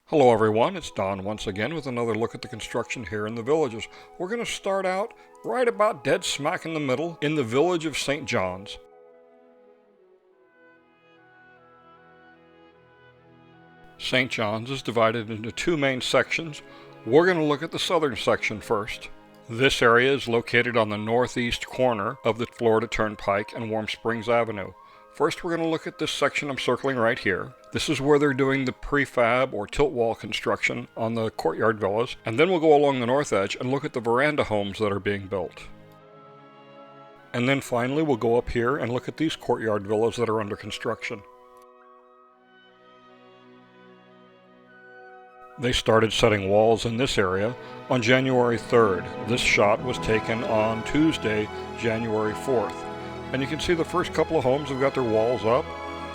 Hello everyone, it's Don once again with another look at the construction here in the Villages. We're going to start out right about dead smack in the middle in the Village of St. John's. St. John's is divided into two main sections. We're going to look at the southern section first. This area is located on the northeast corner of the Florida Turnpike and Warm Springs Avenue. First, we're going to look at this section I'm circling right here. This is where they're doing the prefab or tilt wall construction on the courtyard villas. And then we'll go along the north edge and look at the veranda homes that are being built. And then finally, we'll go up here and look at these courtyard villas that are under construction. They started setting walls in this area on January 3rd. This shot was taken on Tuesday, January 4th. And you can see the first couple of homes have got their walls up,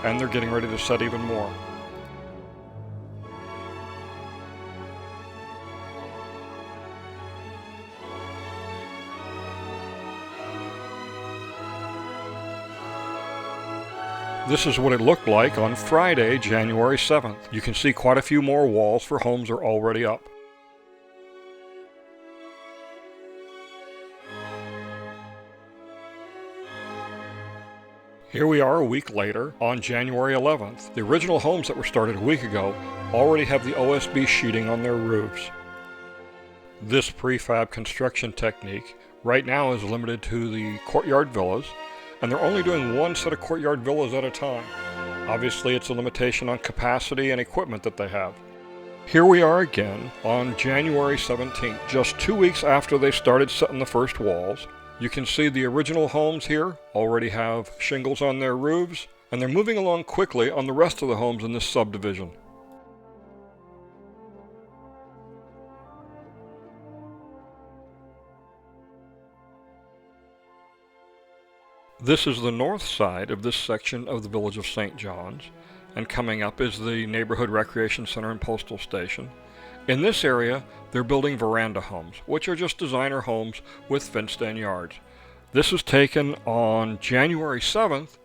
and they're getting ready to set even more. This is what it looked like on Friday, January 7th. You can see quite a few more walls for homes are already up. Here we are a week later, on January 11th. The original homes that were started a week ago already have the OSB sheeting on their roofs. This prefab construction technique right now is limited to the courtyard villas, and they're only doing one set of courtyard villas at a time. Obviously, it's a limitation on capacity and equipment that they have. Here we are again on January 17th, just 2 weeks after they started setting the first walls. You can see the original homes here already have shingles on their roofs, and they're moving along quickly on the rest of the homes in this subdivision. This is the north side of this section of the Village of St. John's, and coming up is the Neighborhood Recreation Center and Postal Station. In this area, they're building veranda homes, which are just designer homes with fenced-in yards. This was taken on January 7th,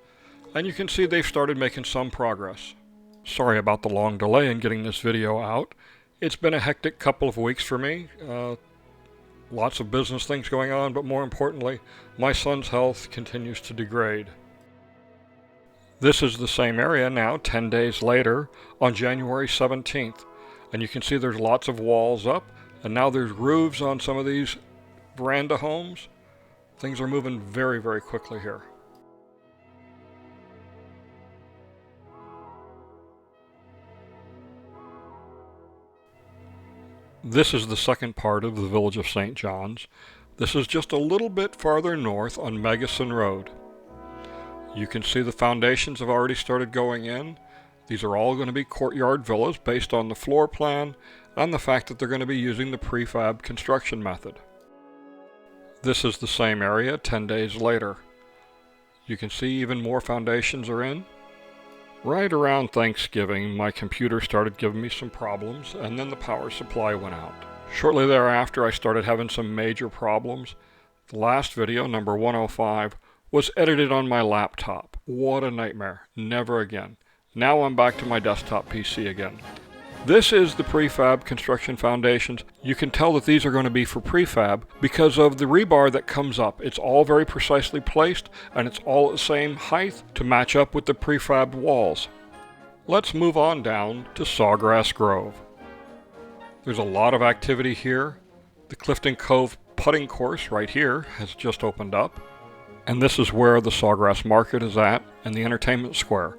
and you can see they've started making some progress. Sorry about the long delay in getting this video out. It's been a hectic couple of weeks for me. Lots of business things going on, but more importantly, my son's health continues to degrade. This is the same area now, 10 days later, on January 17th. And you can see there's lots of walls up, and now there's roofs on some of these veranda homes. Things are moving very, very quickly here. This is the second part of the Village of St. John's. This is just a little bit farther north on Megason Road. You can see the foundations have already started going in. These are all going to be courtyard villas based on the floor plan and the fact that they're going to be using the prefab construction method. This is the same area 10 days later. You can see even more foundations are in. Right around Thanksgiving, my computer started giving me some problems, and then the power supply went out. Shortly thereafter, I started having some major problems. The last video, number 105, was edited on my laptop. What a nightmare. Never again. Now I'm back to my desktop PC again. This is the prefab construction foundations. You can tell that these are going to be for prefab because of the rebar that comes up. It's all very precisely placed, and it's all at the same height to match up with the prefab walls. Let's move on down to Sawgrass Grove. There's a lot of activity here. The Clifton Cove putting course right here has just opened up. And this is where the Sawgrass Market is at and the entertainment square.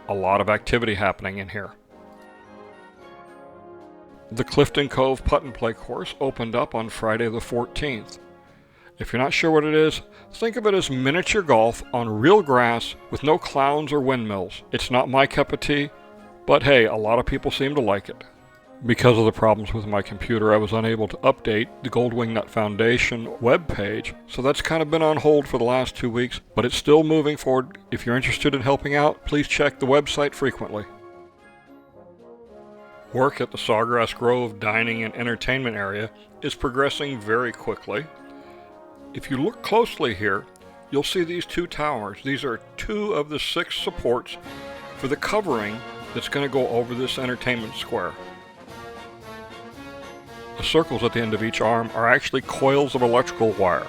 A lot of activity happening in here. The Clifton Cove Putt and Play course opened up on Friday the 14th. If you're not sure what it is, think of it as miniature golf on real grass with no clowns or windmills. It's not my cup of tea, but hey, a lot of people seem to like it. Because of the problems with my computer, I was unable to update the Gold Wingnut Foundation webpage, so that's kind of been on hold for the last 2 weeks, but it's still moving forward. If you're interested in helping out, please check the website frequently. Work at the Sawgrass Grove dining and entertainment area is progressing very quickly. If you look closely here, you'll see these two towers. These are 2 of the 6 supports for the covering that's going to go over this entertainment square. The circles at the end of each arm are actually coils of electrical wire.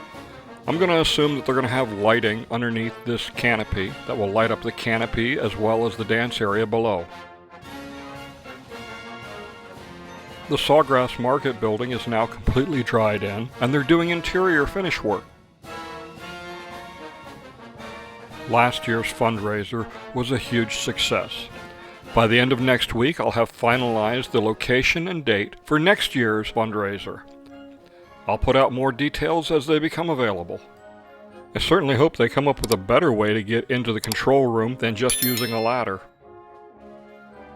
I'm going to assume that they're going to have lighting underneath this canopy that will light up the canopy as well as the dance area below. The Sawgrass Market building is now completely dried in, and they're doing interior finish work. Last year's fundraiser was a huge success. By the end of next week, I'll have finalized the location and date for next year's fundraiser. I'll put out more details as they become available. I certainly hope they come up with a better way to get into the control room than just using a ladder.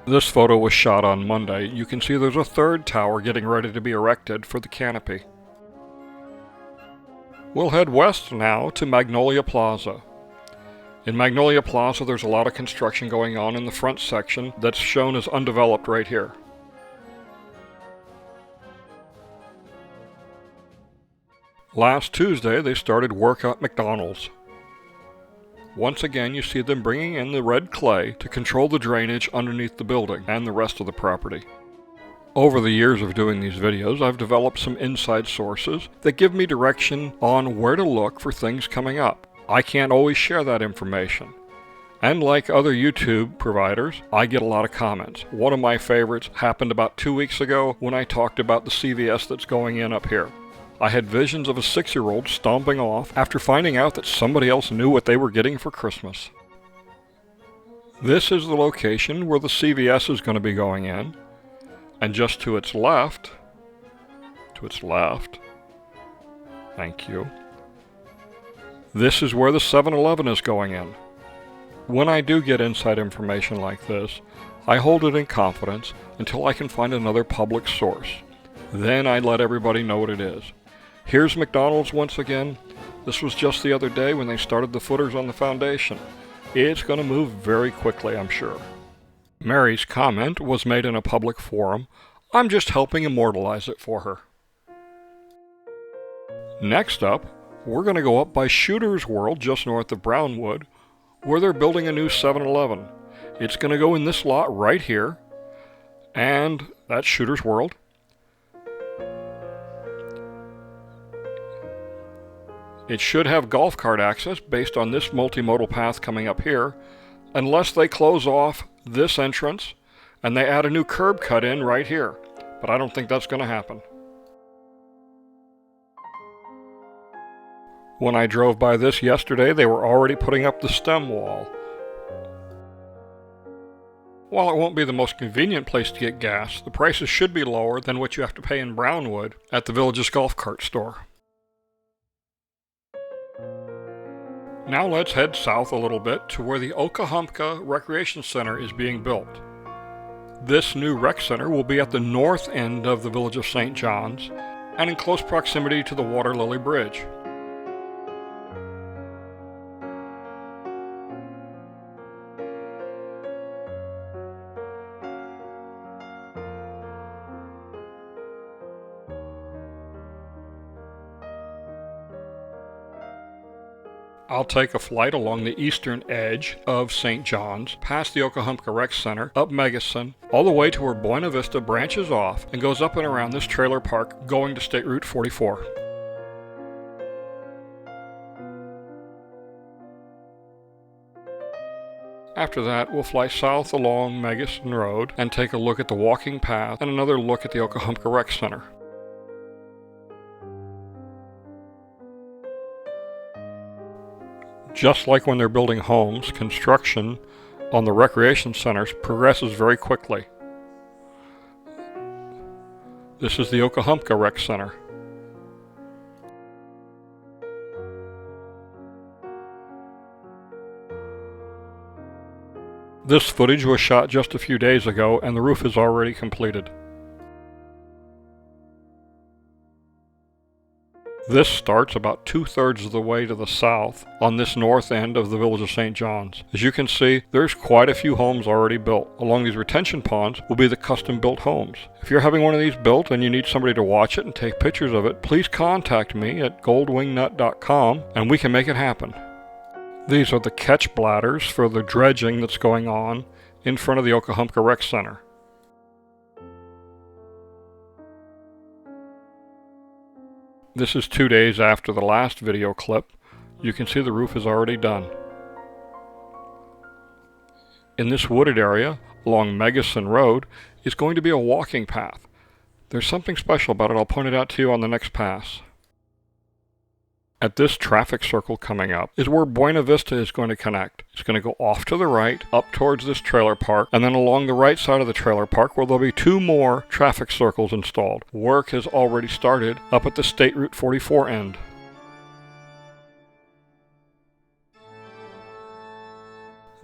This photo was shot on Monday. You can see there's a third tower getting ready to be erected for the canopy. We'll head west now to Magnolia Plaza. In Magnolia Plaza, there's a lot of construction going on in the front section that's shown as undeveloped right here. Last Tuesday, they started work at McDonald's. Once again, you see them bringing in the red clay to control the drainage underneath the building and the rest of the property. Over the years of doing these videos, I've developed some inside sources that give me direction on where to look for things coming up. I can't always share that information. And like other YouTube providers, I get a lot of comments. One of my favorites happened about 2 weeks ago when I talked about the CVS that's going in up here. I had visions of a 6-year-old stomping off after finding out that somebody else knew what they were getting for Christmas. This is the location where the CVS is going to be going in. And just to its left, thank you, this is where the 7-Eleven is going in. When I do get inside information like this, I hold it in confidence until I can find another public source. Then I let everybody know what it is. Here's McDonald's once again. This was just the other day when they started the footers on the foundation. It's going to move very quickly, I'm sure. Mary's comment was made in a public forum. I'm just helping immortalize it for her. Next up, we're going to go up by Shooter's World just north of Brownwood, where they're building a new 7-Eleven. It's going to go in this lot right here, and that's Shooter's World. It should have golf cart access based on this multimodal path coming up here, unless they close off this entrance and they add a new curb cut in right here. But I don't think that's going to happen. When I drove by this yesterday, they were already putting up the stem wall. While it won't be the most convenient place to get gas, the prices should be lower than what you have to pay in Brownwood at the Village's golf cart store. Now let's head south a little bit to where the Okahumpka Recreation Center is being built. This new rec center will be at the north end of the Village of St. John's and in close proximity to the Water Lily Bridge. I'll take a flight along the eastern edge of St. John's, past the Okahumpka Rec Center, up Megason, all the way to where Buena Vista branches off and goes up and around this trailer park going to State Route 44. After that, we'll fly south along Megason Road and take a look at the walking path and another look at the Okahumpka Rec Center. Just like when they're building homes, construction on the recreation centers progresses very quickly. This is the Okahumpka Rec Center. This footage was shot just a few days ago and the roof is already completed. This starts about 2/3 of the way to the south on this north end of the Village of St. John's. As you can see, there's quite a few homes already built. Along these retention ponds will be the custom-built homes. If you're having one of these built and you need somebody to watch it and take pictures of it, please contact me at goldwingnut.com and we can make it happen. These are the catch bladders for the dredging that's going on in front of the Okahumpka Rec Center. This is 2 days after the last video clip. You can see the roof is already done. In this wooded area along Megason Road is going to be a walking path. There's something special about it. I'll point it out to you on the next pass. At this traffic circle coming up is where Buena Vista is going to connect. It's going to go off to the right, up towards this trailer park, and then along the right side of the trailer park where there'll be 2 more traffic circles installed. Work has already started up at the State Route 44 end.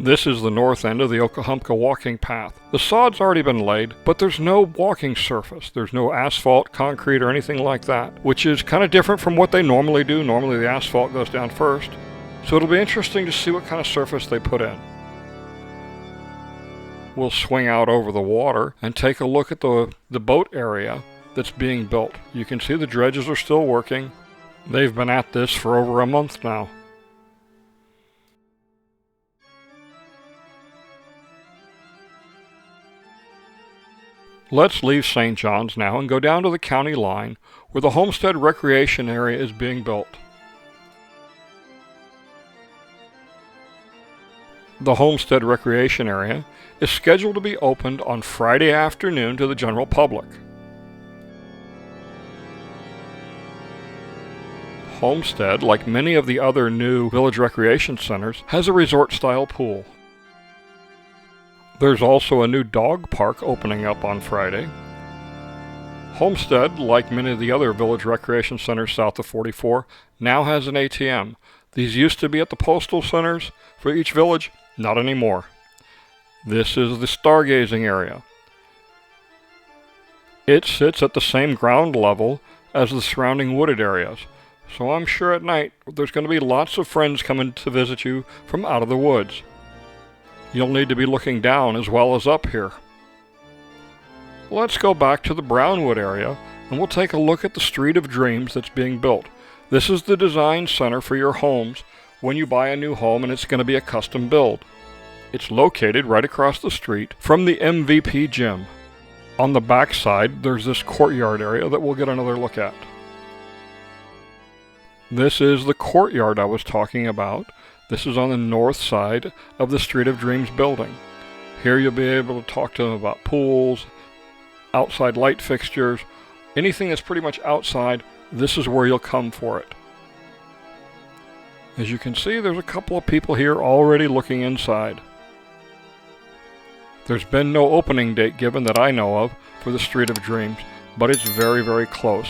This is the north end of the Okahumpka walking path. The sod's already been laid, but there's no walking surface. There's no asphalt, concrete, or anything like that, which is kind of different from what they normally do. Normally the asphalt goes down first. So it'll be interesting to see what kind of surface they put in. We'll swing out over the water and take a look at the boat area that's being built. You can see the dredges are still working. They've been at this for over a month now. Let's leave St. John's now and go down to the county line where the Homestead Recreation Area is being built. The Homestead Recreation Area is scheduled to be opened on Friday afternoon to the general public. Homestead, like many of the other new village recreation centers, has a resort-style pool. There's also a new dog park opening up on Friday. Homestead, like many of the other village recreation centers south of 44, now has an ATM. These used to be at the postal centers for each village, not anymore. This is the stargazing area. It sits at the same ground level as the surrounding wooded areas, so I'm sure at night there's going to be lots of friends coming to visit you from out of the woods. You'll need to be looking down as well as up here. Let's go back to the Brownwood area and we'll take a look at the Street of Dreams that's being built. This is the design center for your homes when you buy a new home, and it's going to be a custom build. It's located right across the street from the MVP gym. On the back side, there's this courtyard area that we'll get another look at. This is the courtyard I was talking about. This is on the north side of the Street of Dreams building. Here you'll be able to talk to them about pools, outside light fixtures, anything that's pretty much outside. This is where you'll come for it. As you can see, there's a couple of people here already looking inside. There's been no opening date given that I know of for the Street of Dreams, but it's very, very close.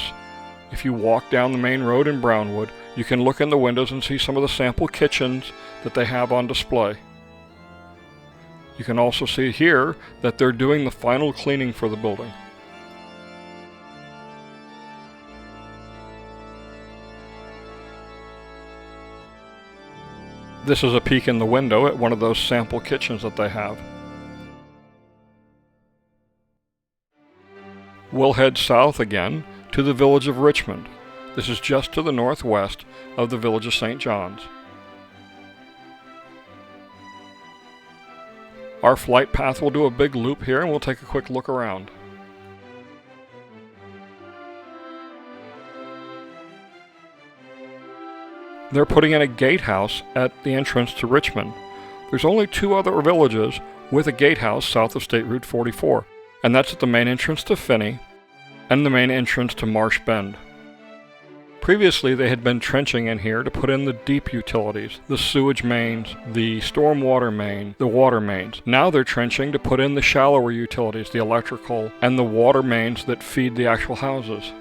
If you walk down the main road in Brownwood, you can look in the windows and see some of the sample kitchens that they have on display. You can also see here that they're doing the final cleaning for the building. This is a peek in the window at one of those sample kitchens that they have. We'll head south again to the Village of Richmond. This is just to the northwest of the Village of St. John's. Our flight path will do a big loop here and we'll take a quick look around. They're putting in a gatehouse at the entrance to Richmond. There's only 2 other villages with a gatehouse south of State Route 44, and that's at the main entrance to Fenney and the main entrance to Marsh Bend. Previously, they had been trenching in here to put in the deep utilities, the sewage mains, the stormwater main, the water mains. Now they're trenching to put in the shallower utilities, the electrical, and the water mains that feed the actual houses.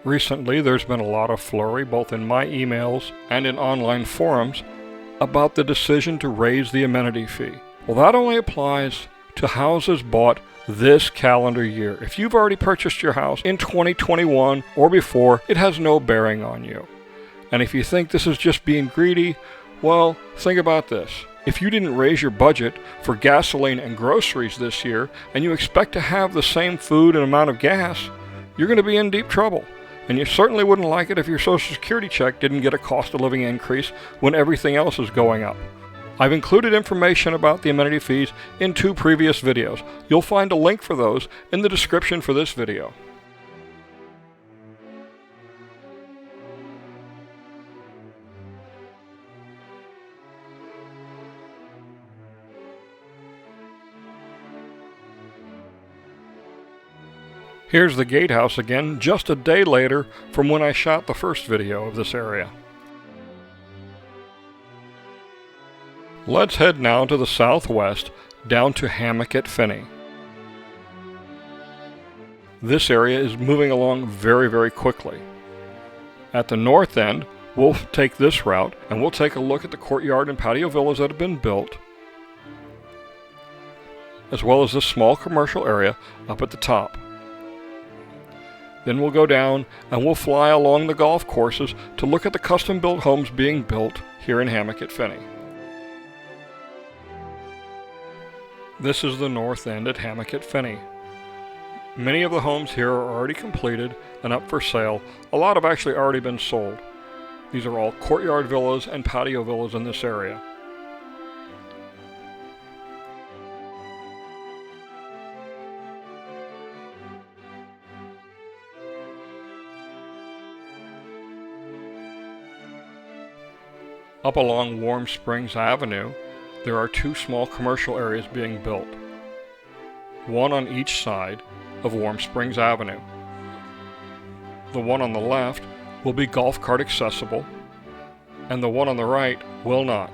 Recently, there's been a lot of flurry, both in my emails and in online forums, about the decision to raise the amenity fee. Well, that only applies to houses bought this calendar year. If you've already purchased your house in 2021 or before, it has no bearing on you. And if you think this is just being greedy, well, think about this. If you didn't raise your budget for gasoline and groceries this year, and you expect to have the same food and amount of gas, you're going to be in deep trouble. And you certainly wouldn't like it if your Social Security check didn't get a cost of living increase when everything else is going up. I've included information about the amenity fees in 2 previous videos. You'll find a link for those in the description for this video. Here's the gatehouse again, just a day later from when I shot the first video of this area. Let's head now to the southwest, down to Hammock at Fenney. This area is moving along very quickly. At the north end, we'll take this route and we'll take a look at the courtyard and patio villas that have been built, as well as this small commercial area up at the top. Then we'll go down and we'll fly along the golf courses to look at the custom-built homes being built here in Hammock at Fenney. This is the north end at Hammock at Fenney. Many of the homes here are already completed and up for sale. A lot have actually already been sold. These are all courtyard villas and patio villas in this area. Up along Warm Springs Avenue, there are two small commercial areas being built, one on each side of Warm Springs Avenue. The one on the left will be golf cart accessible, and the one on the right will not.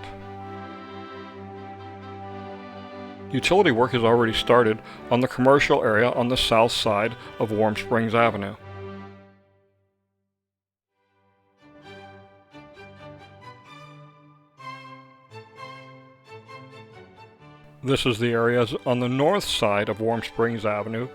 Utility work has already started on the commercial area on the south side of Warm Springs Avenue. This is the areas on the north side of Warm Springs Avenue.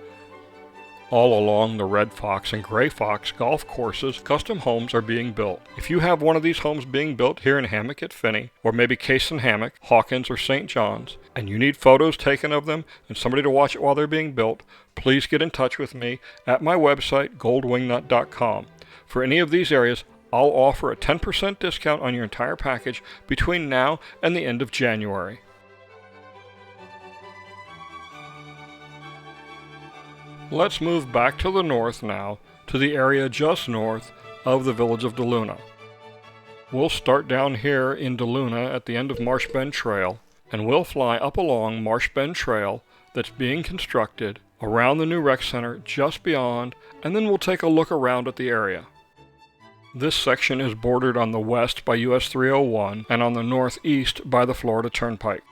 All along the Red Fox and Gray Fox golf courses, custom homes are being built. If you have one of these homes being built here in Hammock at Fenney, or maybe Case and Hammock, Hawkins, or St. John's, and you need photos taken of them and somebody to watch it while they're being built, please get in touch with me at my website, goldwingnut.com. For any of these areas, I'll offer a 10% discount on your entire package between now and the end of January. Let's move back to the north now, to the area just north of the village of DeLuna. We'll start down here in DeLuna at the end of Marsh Bend Trail, and we'll fly up along Marsh Bend Trail that's being constructed around the new rec center just beyond, and then we'll take a look around at the area. This section is bordered on the west by US 301 and on the northeast by the Florida Turnpike.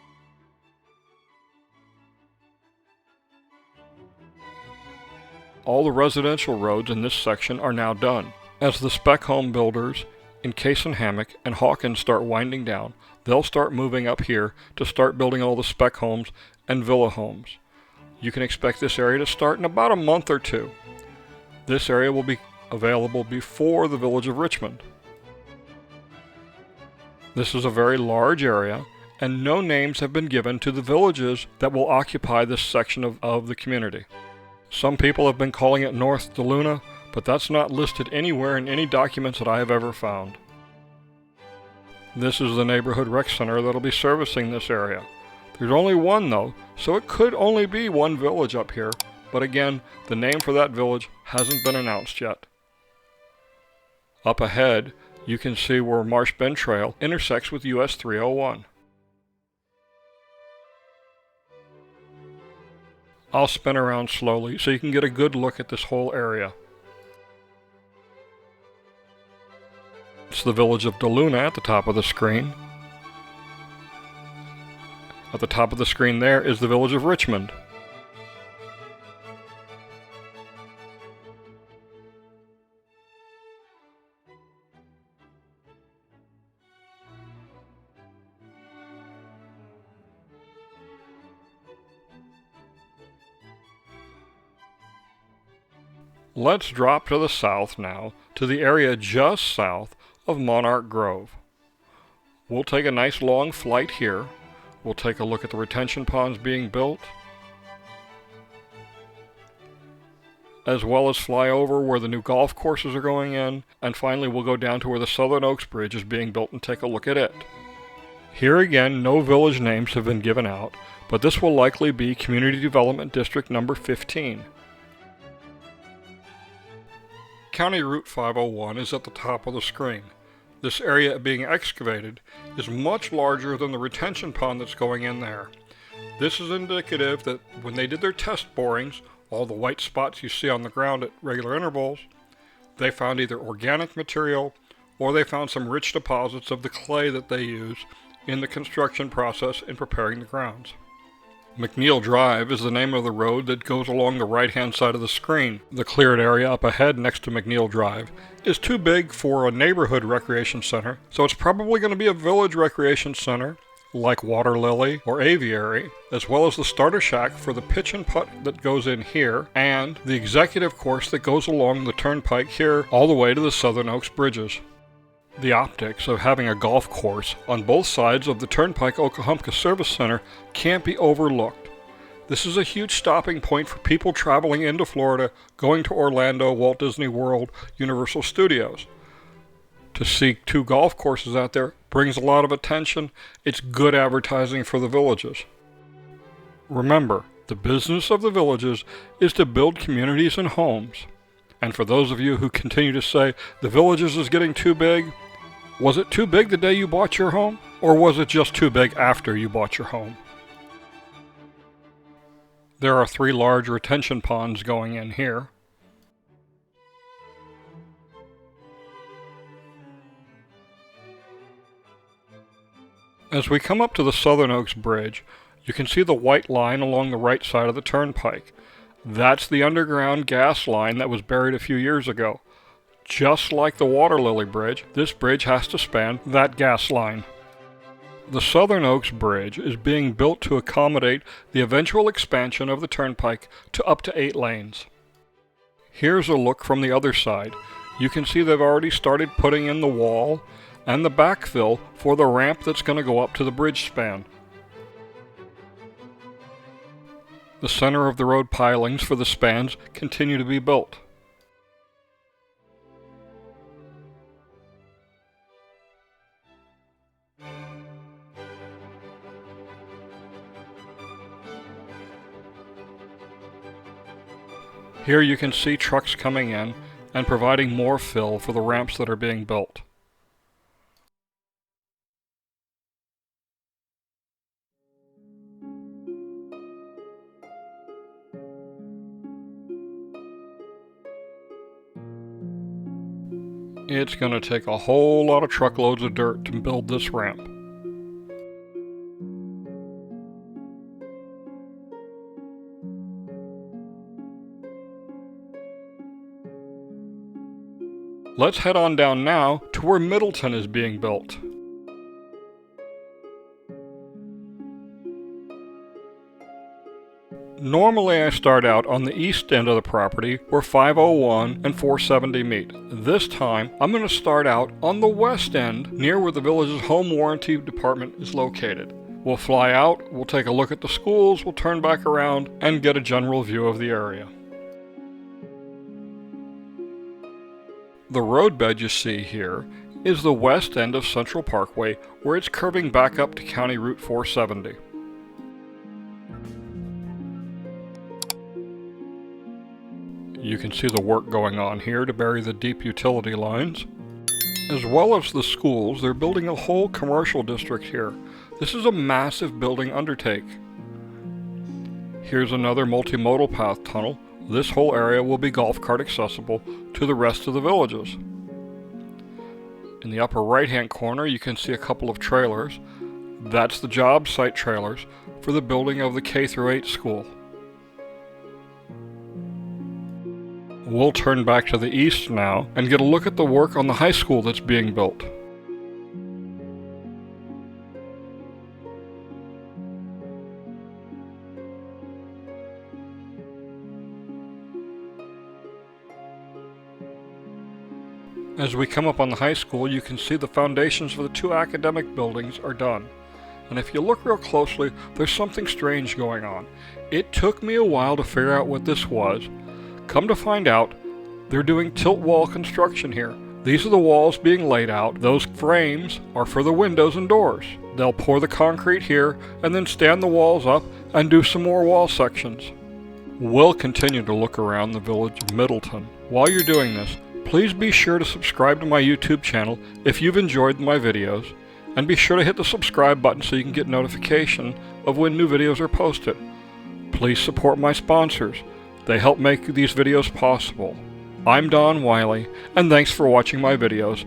All the residential roads in this section are now done. As the spec home builders in Case and Hammock and Hawkins start winding down, they'll start moving up here to start building all the spec homes and villa homes. You can expect this area to start in about a month or two. This area will be available before the Village of Richmond. This is a very large area, and no names have been given to the villages that will occupy this section of the community. Some people have been calling it North DeLuna, but that's not listed anywhere in any documents that I have ever found. This is the neighborhood rec center that'll be servicing this area. There's only one though, so it could only be one village up here, but again, the name for that village hasn't been announced yet. Up ahead, you can see where Marsh Bend Trail intersects with US 301. I'll spin around slowly so you can get a good look at this whole area. It's the village of DeLuna at the top of the screen. At the top of the screen there is the village of Richmond. Let's drop to the south now, to the area just south of Monarch Grove. We'll take a nice long flight here. We'll take a look at the retention ponds being built, as well as fly over where the new golf courses are going in, and finally we'll go down to where the Southern Oaks Bridge is being built and take a look at it. Here again, no village names have been given out, but this will likely be Community Development District number 15. County Route 501 is at the top of the screen. This area being excavated is much larger than the retention pond that's going in there. This is indicative that when they did their test borings, all the white spots you see on the ground at regular intervals, they found either organic material or they found some rich deposits of the clay that they use in the construction process in preparing the grounds. McNeil Drive is the name of the road that goes along the right-hand side of the screen. The cleared area up ahead next to McNeil Drive is too big for a neighborhood recreation center, so it's probably going to be a village recreation center like Water Lily or Aviary, as well as the starter shack for the pitch and putt that goes in here, and the executive course that goes along the turnpike here all the way to the Southern Oaks bridges. The optics of having a golf course on both sides of the Turnpike Oklahoma Service Center can't be overlooked. This is a huge stopping point for people traveling into Florida, going to Orlando, Walt Disney World, Universal Studios. To see two golf courses out there brings a lot of attention. It's good advertising for the Villages. Remember, the business of the Villages is to build communities and homes. And for those of you who continue to say the Villages is getting too big, was it too big the day you bought your home? Or was it just too big after you bought your home? There are 3 large retention ponds going in here. As we come up to the Southern Oaks Bridge, you can see the white line along the right side of the turnpike. That's the underground gas line that was buried a few years ago. Just like the Water Lily Bridge, this bridge has to span that gas line. The Southern Oaks Bridge is being built to accommodate the eventual expansion of the turnpike to up to 8 lanes. Here's a look from the other side. You can see they've already started putting in the wall and the backfill for the ramp that's going to go up to the bridge span. The center of the road pilings for the spans continue to be built. Here you can see trucks coming in and providing more fill for the ramps that are being built. It's going to take a whole lot of truckloads of dirt to build this ramp. Let's head on down now to where Middleton is being built. Normally I start out on the east end of the property where 501 and 470 meet. This time I'm going to start out on the west end near where the Village's home warranty department is located. We'll fly out, we'll take a look at the schools, we'll turn back around and get a general view of the area. The roadbed you see here is the west end of Central Parkway where it's curving back up to County Route 470. You can see the work going on here to bury the deep utility lines. As well as the schools, they're building a whole commercial district here. This is a massive building undertake. Here's another multimodal path tunnel. This whole area will be golf cart accessible to the rest of the Villages. In the upper right-hand corner, you can see a couple of trailers. That's the job site trailers for the building of the K-8 school. We'll turn back to the east now and get a look at the work on the high school that's being built. As we come up on the high school, you can see the foundations for the 2 academic buildings are done. And if you look real closely, there's something strange going on. It took me a while to figure out what this was. Come to find out, they're doing tilt wall construction here. These are the walls being laid out. Those frames are for the windows and doors. They'll pour the concrete here and then stand the walls up and do some more wall sections. We'll continue to look around the village of Middleton. While you're doing this, please be sure to subscribe to my YouTube channel if you've enjoyed my videos, and be sure to hit the subscribe button so you can get notification of when new videos are posted. Please support my sponsors. They help make these videos possible. I'm Don Wiley, and thanks for watching my videos.